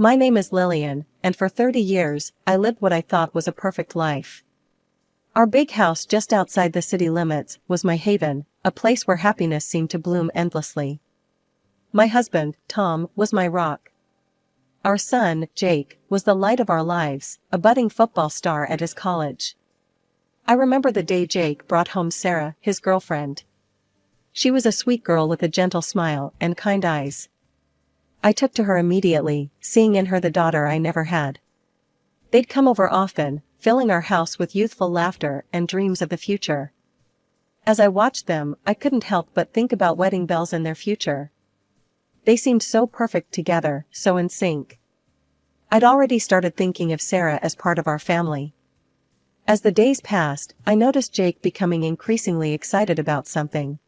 My name is Lillian, and for 30 years, I lived what I thought was a perfect life. Our big house just outside the city limits was my haven, a place where happiness seemed to bloom endlessly. My husband, Tom, was my rock. Our son, Jake, was the light of our lives, a budding football star at his college. I remember the day Jake brought home Sarah, his girlfriend. She was a sweet girl with a gentle smile and kind eyes. I took to her immediately, seeing in her the daughter I never had. They'd come over often, filling our house with youthful laughter and dreams of the future. As I watched them, I couldn't help but think about wedding bells and their future. They seemed so perfect together, so in sync. I'd already started thinking of Sarah as part of our family. As the days passed, I noticed Jake becoming increasingly excited about something.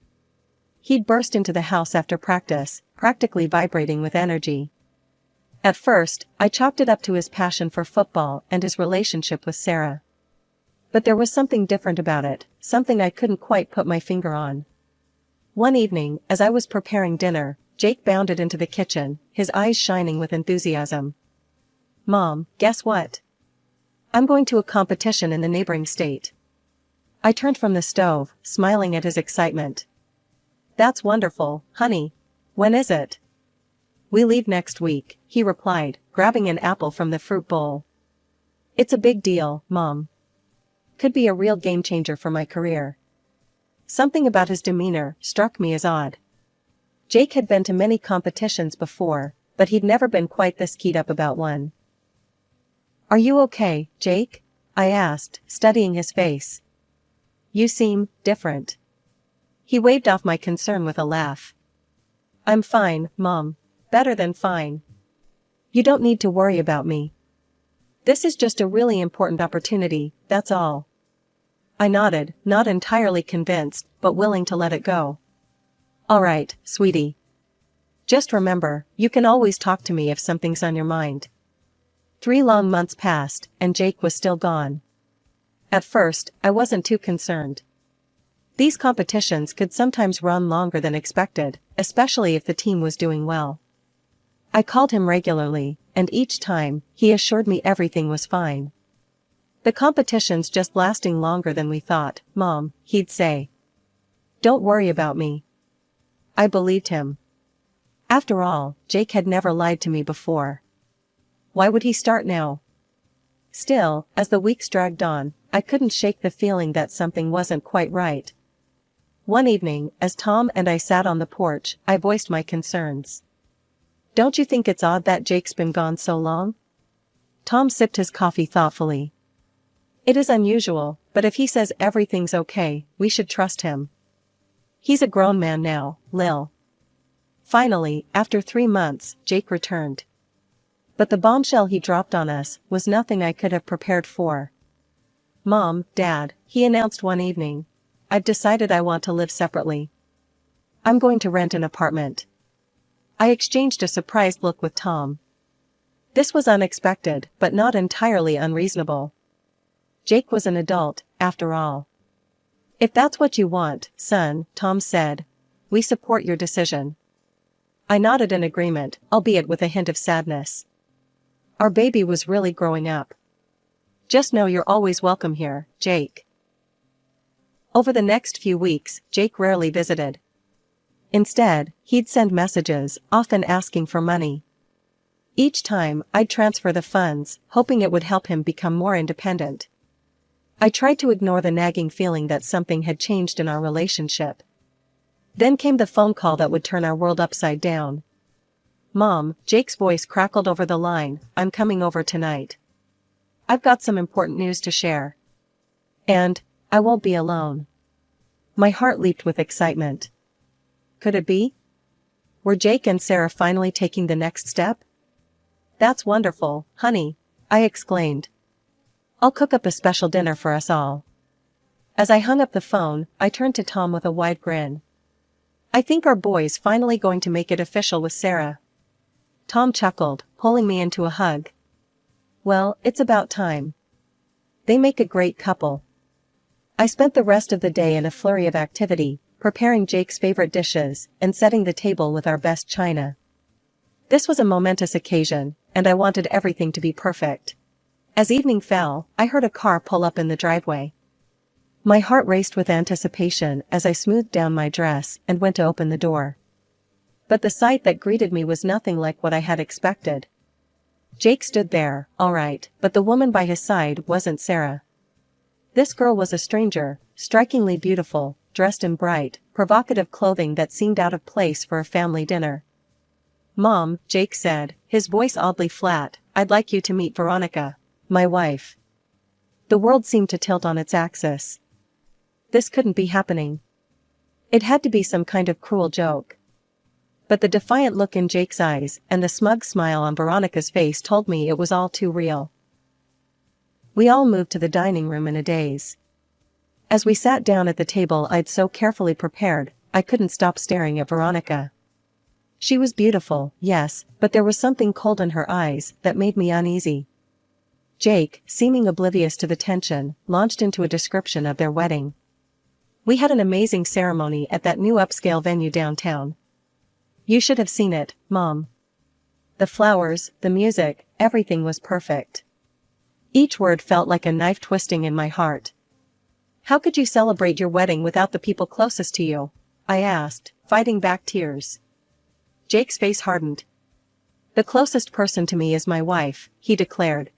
He'd burst into the house after practice, practically vibrating with energy. At first, I chalked it up to his passion for football and his relationship with Sarah. But there was something different about it, something I couldn't quite put my finger on. One evening, as I was preparing dinner, Jake bounded into the kitchen, his eyes shining with enthusiasm. "Mom, guess what? I'm going to a competition in the neighboring state." I turned from the stove, smiling at his excitement. "That's wonderful, honey. When is it?" "We leave next week," he replied, grabbing an apple from the fruit bowl. "It's a big deal, Mom. Could be a real game changer for my career." Something about his demeanor struck me as odd. Jake had been to many competitions before, but he'd never been quite this keyed up about one. "Are you okay, Jake?" I asked, studying his face. "You seem different." He waved off my concern with a laugh. "I'm fine, Mom. Better than fine. You don't need to worry about me. This is just a really important opportunity, that's all." I nodded, not entirely convinced, but willing to let it go. "All right, sweetie. Just remember, you can always talk to me if something's on your mind." 3 long months passed, and Jake was still gone. At first, I wasn't too concerned. These competitions could sometimes run longer than expected, especially if the team was doing well. I called him regularly, and each time, he assured me everything was fine. "The competition's just lasting longer than we thought, Mom," he'd say. "Don't worry about me." I believed him. After all, Jake had never lied to me before. Why would he start now? Still, as the weeks dragged on, I couldn't shake the feeling that something wasn't quite right. One evening, as Tom and I sat on the porch, I voiced my concerns. "Don't you think it's odd that Jake's been gone so long?" Tom sipped his coffee thoughtfully. "It is unusual, but if he says everything's okay, we should trust him. He's a grown man now, Lil." Finally, after 3 months, Jake returned. But the bombshell he dropped on us was nothing I could have prepared for. "Mom, Dad," he announced one evening, "I've decided I want to live separately. I'm going to rent an apartment." I exchanged a surprised look with Tom. This was unexpected, but not entirely unreasonable. Jake was an adult, after all. "If that's what you want, son," Tom said, "we support your decision." I nodded in agreement, albeit with a hint of sadness. Our baby was really growing up. "Just know you're always welcome here, Jake." Over the next few weeks, Jake rarely visited. Instead, he'd send messages, often asking for money. Each time, I'd transfer the funds, hoping it would help him become more independent. I tried to ignore the nagging feeling that something had changed in our relationship. Then came the phone call that would turn our world upside down. "Mom," Jake's voice crackled over the line, "I'm coming over tonight. I've got some important news to share. And I won't be alone." My heart leaped with excitement. Could it be? Were Jake and Sarah finally taking the next step? "That's wonderful, honey," I exclaimed. "I'll cook up a special dinner for us all." As I hung up the phone, I turned to Tom with a wide grin. "I think our boy's finally going to make it official with Sarah." Tom chuckled, pulling me into a hug. "Well, it's about time. They make a great couple." I spent the rest of the day in a flurry of activity, preparing Jake's favorite dishes, and setting the table with our best china. This was a momentous occasion, and I wanted everything to be perfect. As evening fell, I heard a car pull up in the driveway. My heart raced with anticipation as I smoothed down my dress and went to open the door. But the sight that greeted me was nothing like what I had expected. Jake stood there, all right, but the woman by his side wasn't Sarah. This girl was a stranger, strikingly beautiful, dressed in bright, provocative clothing that seemed out of place for a family dinner. "Mom," Jake said, his voice oddly flat, "I'd like you to meet Veronica, my wife." The world seemed to tilt on its axis. This couldn't be happening. It had to be some kind of cruel joke. But the defiant look in Jake's eyes and the smug smile on Veronica's face told me it was all too real. We all moved to the dining room in a daze. As we sat down at the table I'd so carefully prepared, I couldn't stop staring at Veronica. She was beautiful, yes, but there was something cold in her eyes that made me uneasy. Jake, seeming oblivious to the tension, launched into a description of their wedding. "We had an amazing ceremony at that new upscale venue downtown. You should have seen it, Mom. The flowers, the music, everything was perfect." Each word felt like a knife twisting in my heart. "How could you celebrate your wedding without the people closest to you?" I asked, fighting back tears. Jake's face hardened. "The closest person to me is my wife," he declared.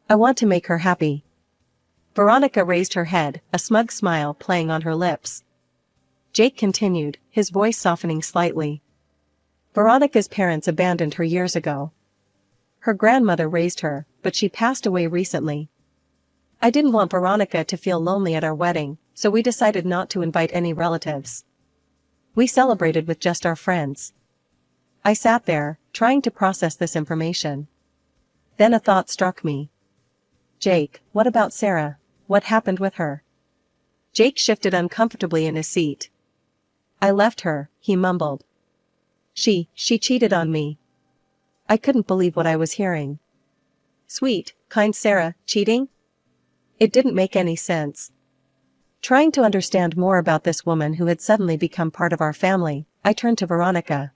"I want to make her happy." Veronica raised her head, a smug smile playing on her lips. Jake continued, his voice softening slightly. "Veronica's parents abandoned her years ago. Her grandmother raised her, but she passed away recently. I didn't want Veronica to feel lonely at our wedding, so we decided not to invite any relatives. We celebrated with just our friends." I sat there, trying to process this information. Then a thought struck me. "Jake, what about Sarah? What happened with her?" Jake shifted uncomfortably in his seat. "I left her," he mumbled. She cheated on me." I couldn't believe what I was hearing. Sweet, kind Sarah, cheating? It didn't make any sense. Trying to understand more about this woman who had suddenly become part of our family, I turned to Veronica.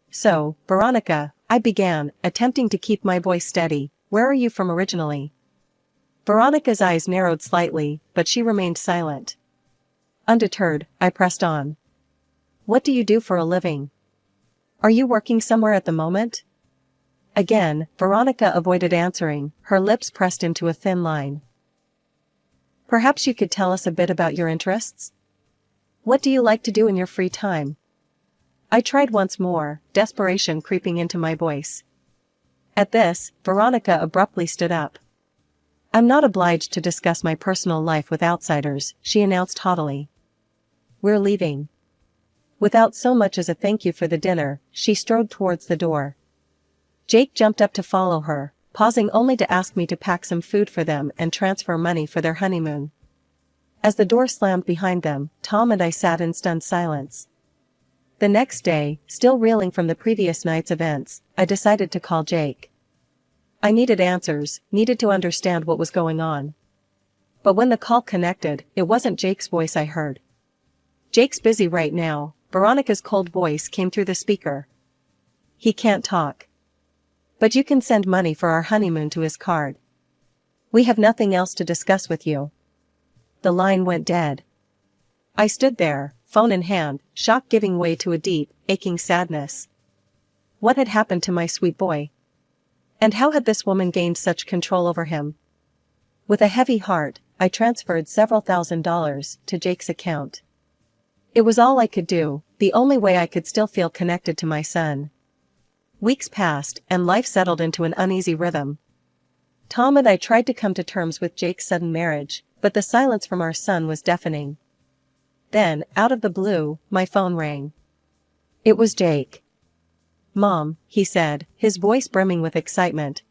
"So, Veronica," I began, attempting to keep my voice steady, "where are you from originally?" Veronica's eyes narrowed slightly, but she remained silent. Undeterred, I pressed on. "What do you do for a living? Are you working somewhere at the moment?" Again, Veronica avoided answering, her lips pressed into a thin line. "Perhaps you could tell us a bit about your interests? What do you like to do in your free time?" I tried once more, desperation creeping into my voice. At this, Veronica abruptly stood up. "I'm not obliged to discuss my personal life with outsiders," she announced haughtily. "We're leaving." Without so much as a thank you for the dinner, she strode towards the door. Jake jumped up to follow her, pausing only to ask me to pack some food for them and transfer money for their honeymoon. As the door slammed behind them, Tom and I sat in stunned silence. The next day, still reeling from the previous night's events, I decided to call Jake. I needed answers, needed to understand what was going on. But when the call connected, it wasn't Jake's voice I heard. "Jake's busy right now," Veronica's cold voice came through the speaker. "He can't talk. But you can send money for our honeymoon to his card. We have nothing else to discuss with you." The line went dead. I stood there, phone in hand, shock giving way to a deep, aching sadness. What had happened to my sweet boy? And how had this woman gained such control over him? With a heavy heart, I transferred several $1,000s to Jake's account. It was all I could do, the only way I could still feel connected to my son. Weeks passed, and life settled into an uneasy rhythm. Tom and I tried to come to terms with Jake's sudden marriage, but the silence from our son was deafening. Then, out of the blue, my phone rang. It was Jake. "Mom," he said, his voice brimming with excitement.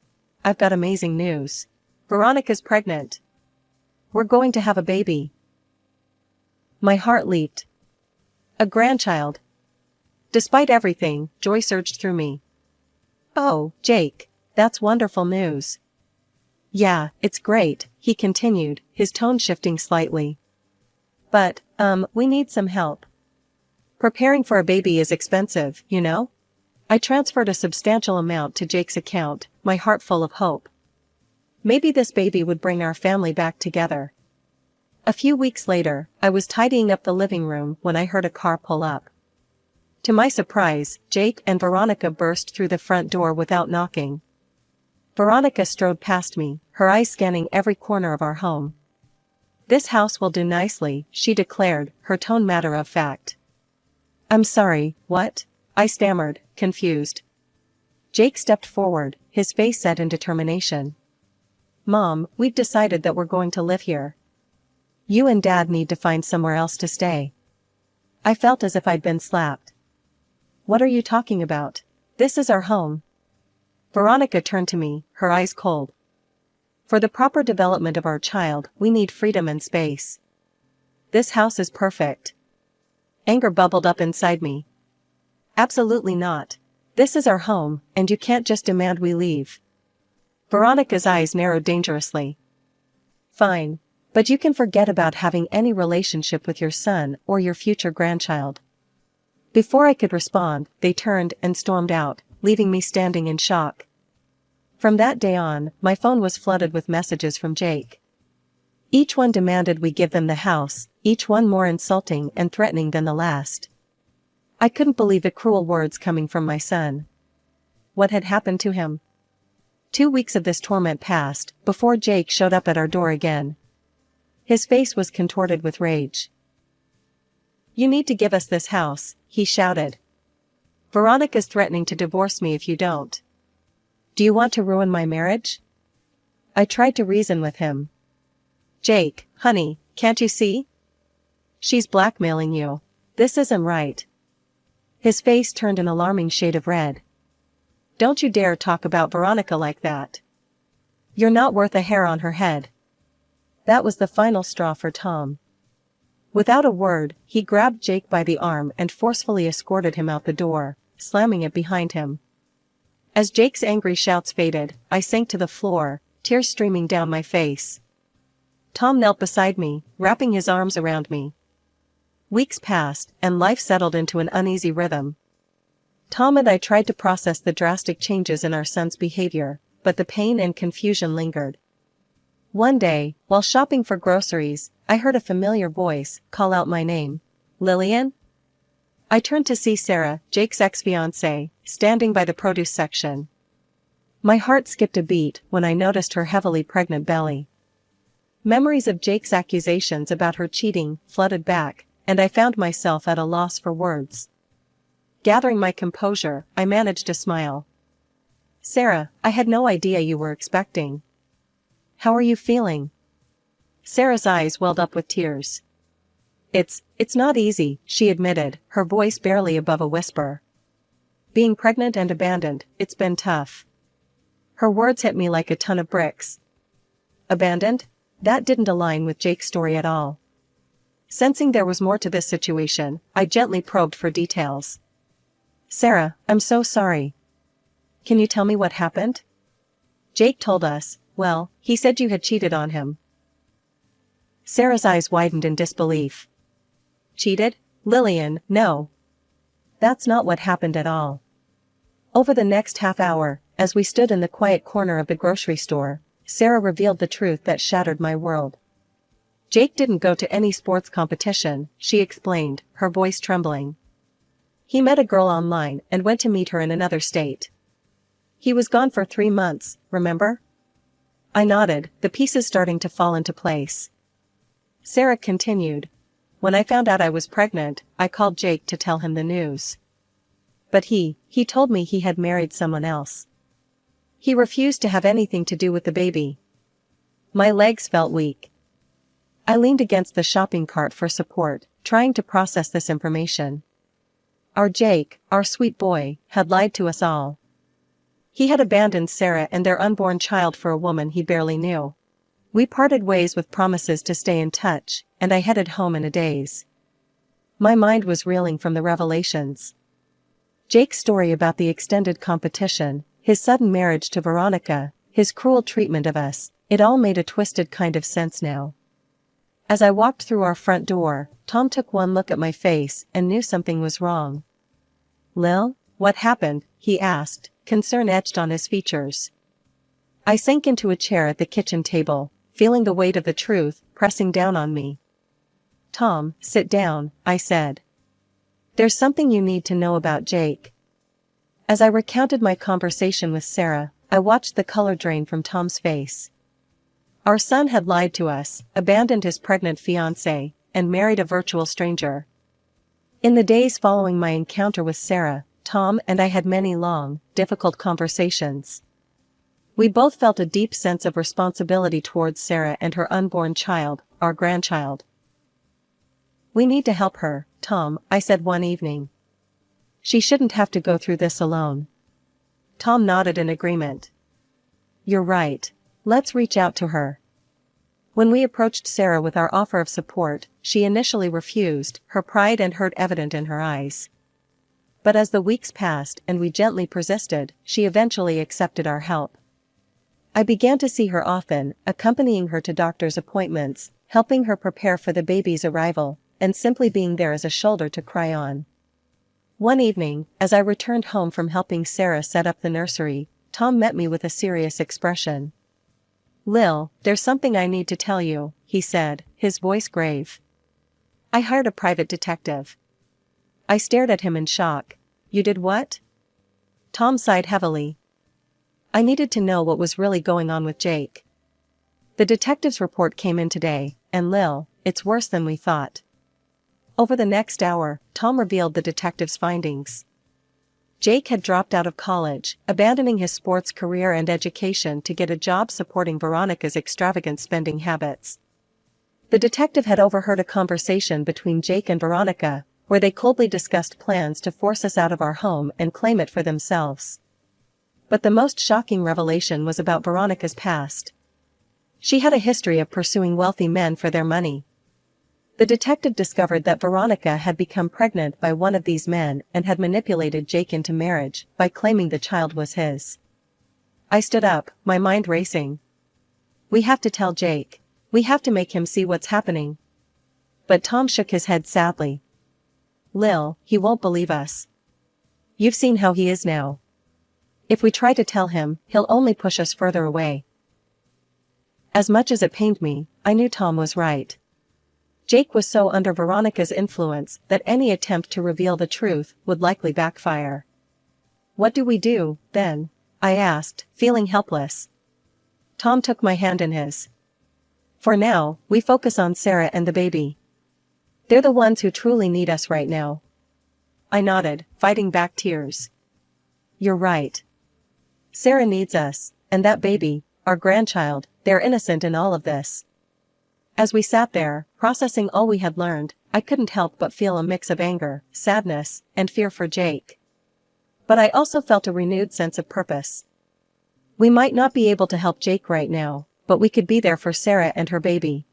"I've got amazing news. Veronica's pregnant. We're going to have a baby." My heart leaped. A grandchild. Despite everything, joy surged through me. "Oh, Jake, that's wonderful news." "Yeah, it's great," he continued, his tone shifting slightly. "But, we need some help. Preparing for a baby is expensive, you know? I transferred a substantial amount to Jake's account, my heart full of hope. Maybe this baby would bring our family back together. A few weeks later, I was tidying up the living room when I heard a car pull up. To my surprise, Jake and Veronica burst through the front door without knocking. Veronica strode past me, her eyes scanning every corner of our home. "This house will do nicely," she declared, her tone matter of fact. "I'm sorry, what?" I stammered, confused. Jake stepped forward, his face set in determination. "Mom, we've decided that we're going to live here. You and Dad need to find somewhere else to stay." I felt as if I'd been slapped. "What are you talking about? This is our home." Veronica turned to me, her eyes cold. "For the proper development of our child, we need freedom and space. This house is perfect." Anger bubbled up inside me. "Absolutely not. This is our home, and you can't just demand we leave." Veronica's eyes narrowed dangerously. "Fine. But you can forget about having any relationship with your son or your future grandchild." Before I could respond, they turned and stormed out, leaving me standing in shock. From that day on, my phone was flooded with messages from Jake. Each one demanded we give them the house, each one more insulting and threatening than the last. I couldn't believe the cruel words coming from my son. What had happened to him? 2 weeks of this torment passed, before Jake showed up at our door again. His face was contorted with rage. "You need to give us this house," he shouted. "Veronica's threatening to divorce me if you don't. Do you want to ruin my marriage?" I tried to reason with him. "Jake, honey, can't you see? She's blackmailing you. This isn't right." His face turned an alarming shade of red. "Don't you dare talk about Veronica like that. You're not worth a hair on her head." That was the final straw for Tom. Without a word, he grabbed Jake by the arm and forcefully escorted him out the door, slamming it behind him. As Jake's angry shouts faded, I sank to the floor, tears streaming down my face. Tom knelt beside me, wrapping his arms around me. Weeks passed, and life settled into an uneasy rhythm. Tom and I tried to process the drastic changes in our son's behavior, but the pain and confusion lingered. One day, while shopping for groceries, I heard a familiar voice call out my name. "Lillian?" I turned to see Sarah, Jake's ex-fiancée, standing by the produce section. My heart skipped a beat when I noticed her heavily pregnant belly. Memories of Jake's accusations about her cheating flooded back, and I found myself at a loss for words. Gathering my composure, I managed a smile. "Sarah, I had no idea you were expecting. How are you feeling?" Sarah's eyes welled up with tears. It's not easy," she admitted, her voice barely above a whisper. "Being pregnant and abandoned, it's been tough." Her words hit me like a ton of bricks. Abandoned? That didn't align with Jake's story at all. Sensing there was more to this situation, I gently probed for details. "Sarah, I'm so sorry. Can you tell me what happened?" "Jake told us, well, he said you had cheated on him." Sarah's eyes widened in disbelief. "Cheated? Lillian, no. That's not what happened at all." Over the next half hour, as we stood in the quiet corner of the grocery store, Sarah revealed the truth that shattered my world. "Jake didn't go to any sports competition," she explained, her voice trembling. "He met a girl online and went to meet her in another state. He was gone for 3 months, remember?" I nodded, the pieces starting to fall into place. Sarah continued. "When I found out I was pregnant, I called Jake to tell him the news. But he told me he had married someone else. He refused to have anything to do with the baby." My legs felt weak. I leaned against the shopping cart for support, trying to process this information. Our Jake, our sweet boy, had lied to us all. He had abandoned Sarah and their unborn child for a woman he barely knew. We parted ways with promises to stay in touch, and I headed home in a daze. My mind was reeling from the revelations. Jake's story about the extended competition, his sudden marriage to Veronica, his cruel treatment of us, it all made a twisted kind of sense now. As I walked through our front door, Tom took one look at my face and knew something was wrong. "Lil?" What happened? He asked, concern etched on his features. I sank into a chair at the kitchen table, feeling the weight of the truth pressing down on me. Tom, sit down, I said. There's something you need to know about Jake. As I recounted my conversation with Sarah, I watched the color drain from Tom's face. Our son had lied to us, abandoned his pregnant fiancée, and married a virtual stranger. In the days following my encounter with Sarah, Tom and I had many long, difficult conversations. We both felt a deep sense of responsibility towards Sarah and her unborn child, our grandchild. We need to help her, Tom, I said one evening. She shouldn't have to go through this alone. Tom nodded in agreement. You're right. Let's reach out to her. When we approached Sarah with our offer of support, she initially refused, her pride and hurt evident in her eyes. But as the weeks passed and we gently persisted, she eventually accepted our help. I began to see her often, accompanying her to doctor's appointments, helping her prepare for the baby's arrival, and simply being there as a shoulder to cry on. One evening, as I returned home from helping Sarah set up the nursery, Tom met me with a serious expression. Lil, there's something I need to tell you, he said, his voice grave. I hired a private detective. I stared at him in shock. You did what? Tom sighed heavily. I needed to know what was really going on with Jake. The detective's report came in today, and Lil, it's worse than we thought. Over the next hour, Tom revealed the detective's findings. Jake had dropped out of college, abandoning his sports career and education to get a job supporting Veronica's extravagant spending habits. The detective had overheard a conversation between Jake and Veronica, where they coldly discussed plans to force us out of our home and claim it for themselves. But the most shocking revelation was about Veronica's past. She had a history of pursuing wealthy men for their money. The detective discovered that Veronica had become pregnant by one of these men and had manipulated Jake into marriage by claiming the child was his. I stood up, my mind racing. We have to tell Jake. We have to make him see what's happening. But Tom shook his head sadly. Lil, he won't believe us. You've seen how he is now. If we try to tell him, he'll only push us further away. As much as it pained me, I knew Tom was right. Jake was so under Veronica's influence that any attempt to reveal the truth would likely backfire. What do we do, then? I asked, feeling helpless. Tom took my hand in his. For now, we focus on Sarah and the baby. They're the ones who truly need us right now. I nodded, fighting back tears. You're right. Sarah needs us, and that baby, our grandchild, they're innocent in all of this. As we sat there, processing all we had learned, I couldn't help but feel a mix of anger, sadness, and fear for Jake. But I also felt a renewed sense of purpose. We might not be able to help Jake right now, but we could be there for Sarah and her baby.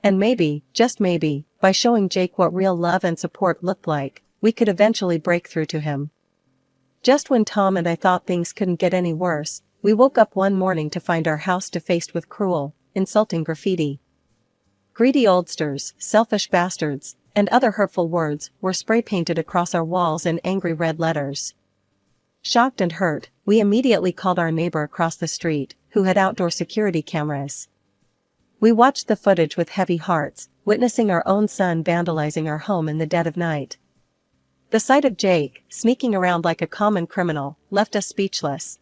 And maybe, just maybe, by showing Jake what real love and support looked like, we could eventually break through to him. Just when Tom and I thought things couldn't get any worse, we woke up one morning to find our house defaced with cruel, insulting graffiti. Greedy oldsters, selfish bastards, and other hurtful words were spray-painted across our walls in angry red letters. Shocked and hurt, we immediately called our neighbor across the street, who had outdoor security cameras. We watched the footage with heavy hearts, witnessing our own son vandalizing our home in the dead of night. The sight of Jake, sneaking around like a common criminal, left us speechless.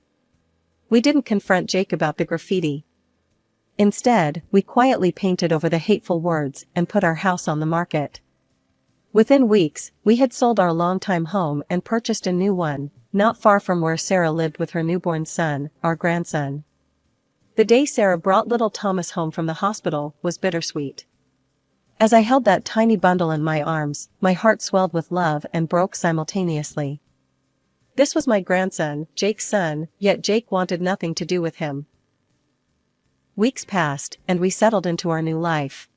We didn't confront Jake about the graffiti. Instead, we quietly painted over the hateful words and put our house on the market. Within weeks, we had sold our longtime home and purchased a new one, not far from where Sarah lived with her newborn son, our grandson. The day Sarah brought little Thomas home from the hospital was bittersweet. As I held that tiny bundle in my arms, my heart swelled with love and broke simultaneously. This was my grandson, Jake's son, yet Jake wanted nothing to do with him. Weeks passed, and we settled into our new life.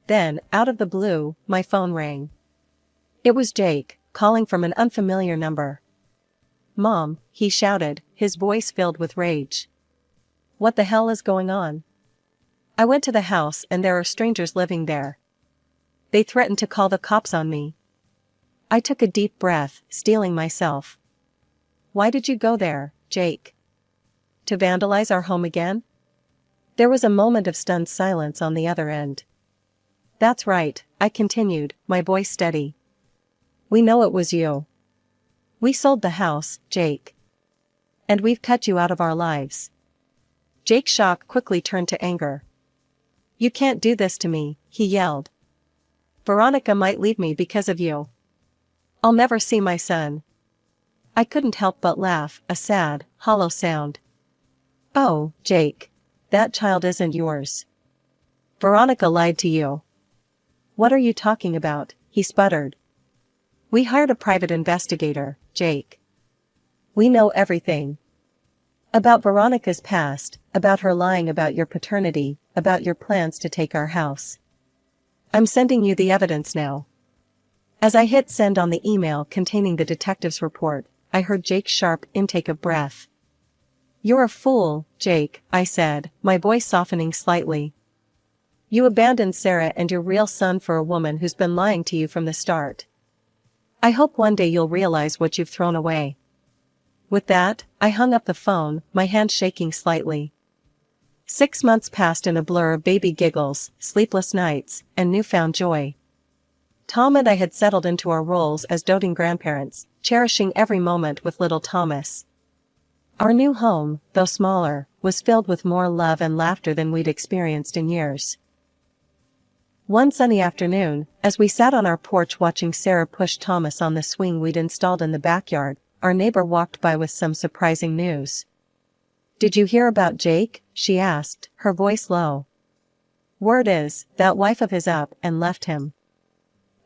Then, out of the blue, my phone rang. It was Jake, calling from an unfamiliar number. "Mom," he shouted, his voice filled with rage. "What the hell is going on?" I went to the house and there are strangers living there. They threatened to call the cops on me. I took a deep breath, steeling myself. Why did you go there, Jake? To vandalize our home again? There was a moment of stunned silence on the other end. That's right, I continued, my voice steady. We know it was you. We sold the house, Jake. And we've cut you out of our lives. Jake's shock quickly turned to anger. You can't do this to me, he yelled. Veronica might leave me because of you. I'll never see my son. I couldn't help but laugh, a sad, hollow sound. Oh, Jake. That child isn't yours. Veronica lied to you. What are you talking about? He sputtered. We hired a private investigator, Jake. We know everything. About Veronica's past, about her lying about your paternity, about your plans to take our house. I'm sending you the evidence now. As I hit send on the email containing the detective's report, I heard Jake's sharp intake of breath. You're a fool, Jake, I said, my voice softening slightly. You abandoned Sarah and your real son for a woman who's been lying to you from the start. I hope one day you'll realize what you've thrown away. With that, I hung up the phone, my hand shaking slightly. 6 months passed in a blur of baby giggles, sleepless nights, and newfound joy. Tom and I had settled into our roles as doting grandparents, cherishing every moment with little Thomas. Our new home, though smaller, was filled with more love and laughter than we'd experienced in years. One sunny afternoon, as we sat on our porch watching Sarah push Thomas on the swing we'd installed in the backyard, our neighbor walked by with some surprising news. Did you hear about Jake? She asked, her voice low. Word is, that wife of his up and left him.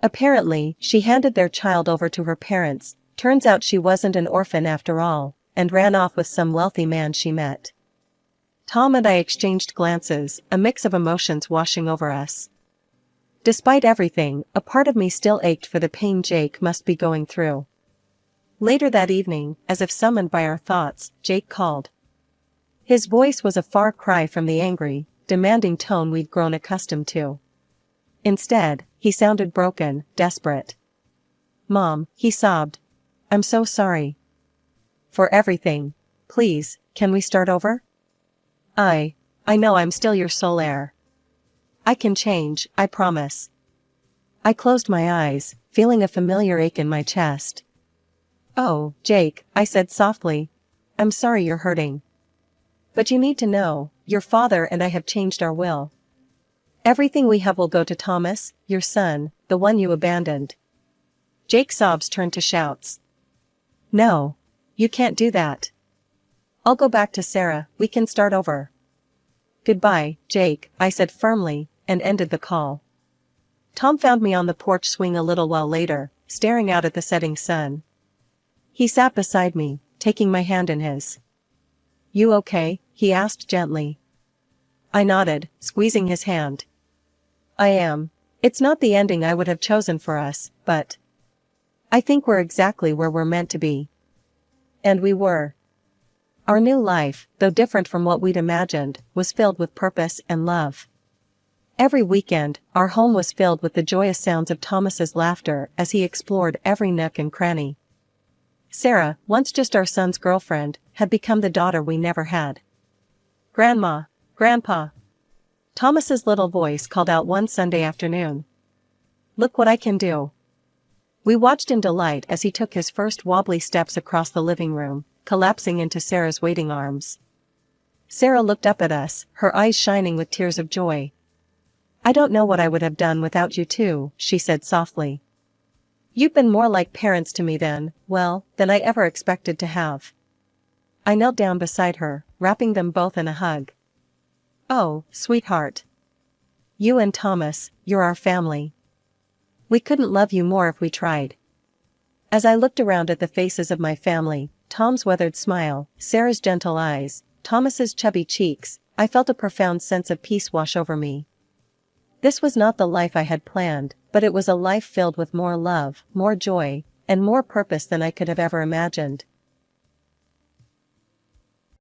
Apparently, she handed their child over to her parents, turns out she wasn't an orphan after all, and ran off with some wealthy man she met. Tom and I exchanged glances, a mix of emotions washing over us. Despite everything, a part of me still ached for the pain Jake must be going through. Later that evening, as if summoned by our thoughts, Jake called. His voice was a far cry from the angry, demanding tone we'd grown accustomed to. Instead, he sounded broken, desperate. Mom, he sobbed. I'm so sorry. For everything. Please, can we start over? I know I'm still your sole heir. I can change, I promise. I closed my eyes, feeling a familiar ache in my chest. Oh, Jake, I said softly. I'm sorry you're hurting. But you need to know, your father and I have changed our will. Everything we have will go to Thomas, your son, the one you abandoned. Jake's sobs turned to shouts. No. You can't do that. I'll go back to Sarah, we can start over. Goodbye, Jake, I said firmly, and ended the call. Tom found me on the porch swing a little while later, staring out at the setting sun. He sat beside me, taking my hand in his. You okay? He asked gently. I nodded, squeezing his hand. I am. It's not the ending I would have chosen for us, but I think we're exactly where we're meant to be. And we were. Our new life, though different from what we'd imagined, was filled with purpose and love. Every weekend, our home was filled with the joyous sounds of Thomas's laughter as he explored every nook and cranny. Sarah, once just our son's girlfriend, had become the daughter we never had. Grandma, Grandpa. Thomas's little voice called out one Sunday afternoon. Look what I can do. We watched in delight as he took his first wobbly steps across the living room, collapsing into Sarah's waiting arms. Sarah looked up at us, her eyes shining with tears of joy. I don't know what I would have done without you two, she said softly. You've been more like parents to me than I ever expected to have. I knelt down beside her, wrapping them both in a hug. Oh, sweetheart. You and Thomas, you're our family. We couldn't love you more if we tried. As I looked around at the faces of my family, Tom's weathered smile, Sarah's gentle eyes, Thomas's chubby cheeks, I felt a profound sense of peace wash over me. This was not the life I had planned, but it was a life filled with more love, more joy, and more purpose than I could have ever imagined.